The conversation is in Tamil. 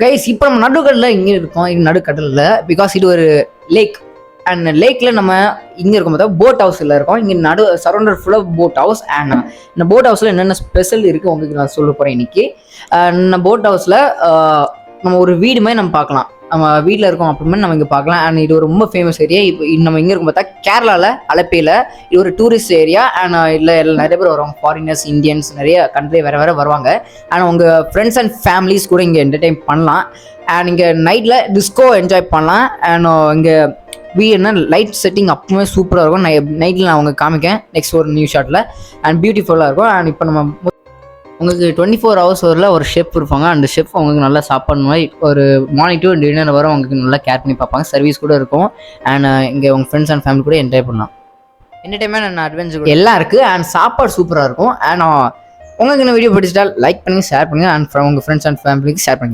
கைஸ் இப்போ நம்ம நடுக்கடலில் இங்கே இருக்கோம். இது நடுக்கடலில் பிகாஸ் இது ஒரு லேக். அண்ட் லேக்கில் நம்ம இங்கே இருக்கும் போது போட் ஹவுஸில் இருக்கோம். இங்கே சரௌண்டட் ஃபுல்லாக போட் ஹவுஸ். அண்ட் இந்த போட் ஹவுஸில் என்னென்ன ஸ்பெஷல் இருக்குது உங்களுக்கு நான் சொல்ல போகிறேன் இன்னைக்கு. இந்த போட் ஹவுஸில் நம்ம ஒரு வீடு மாதிரி நம்ம பார்க்கலாம். நம்ம வீட்டில் இருக்கோம் அப்புறமே நம்ம இங்கே பார்க்கலாம். அண்ட் இது ஒரு ரொம்ப ஃபேமஸ் ஏரியா. இப்போ நம்ம இங்கே இருக்கும் பார்த்தா கேரளாவில் அலப்பையில் இது ஒரு டூரிஸ்ட் ஏரியா. அண்ட் இதில் நிறைய பேர் வருவாங்க, ஃபாரினர்ஸ், இந்தியன்ஸ், நிறைய கண்ட்ரி வேறு வருவாங்க. அண்ட் உங்கள் ஃப்ரெண்ட்ஸ் அண்ட் ஃபேமிலிஸ் கூட இங்கே என்டர்டெயின் பண்ணலாம். அண்ட் இங்கே நைட்டில் டிஸ்கோ என்ஜாய் பண்ணலாம். அண்ட் இங்கே என்ன லைட் செட்டிங் அப்பவுமே சூப்பராக இருக்கும். நைட்டில் நான் அவங்க காமிக்கேன் நெக்ஸ்ட் ஒரு நியூ ஷாட்டில். அண்ட் பியூட்டிஃபுல்லாக இருக்கும். அண்ட் இப்போ நம்ம உங்களுக்கு 24 hours ஒரு ஷெஃப் இருப்பாங்க. அந்த ஷெஃப் அவங்களுக்கு நல்லா சாப்பாடு மாதிரி ஒரு மார்னிங் டு டின்னர் வர அவங்களுக்கு நல்லா கேர் பண்ணி பார்ப்பாங்க. சர்வீஸ் கூட இருக்கும். அண்ட் இங்கே உங்கள் ஃப்ரெண்ட்ஸ் அண்ட் ஃபேமிலி கூட என்ஜாய் பண்ணலாம். என்டர்டைன்மெண்ட் அண்ட் அட்வென்ச்சர் எல்லாம் இருக்குது. அண்ட் சாப்பாடு சூப்பராக இருக்கும். அண்ட் உங்களுக்கு இந்த வீடியோ பிடிச்சிட்டா லைக் பண்ணுங்கள், ஷேர் பண்ணுங்கள். அண்ட் உங்கள் ஃப்ரெண்ட்ஸ் அண்ட் ஃபேமிலிக்கு ஷேர் பண்ணுங்கள்.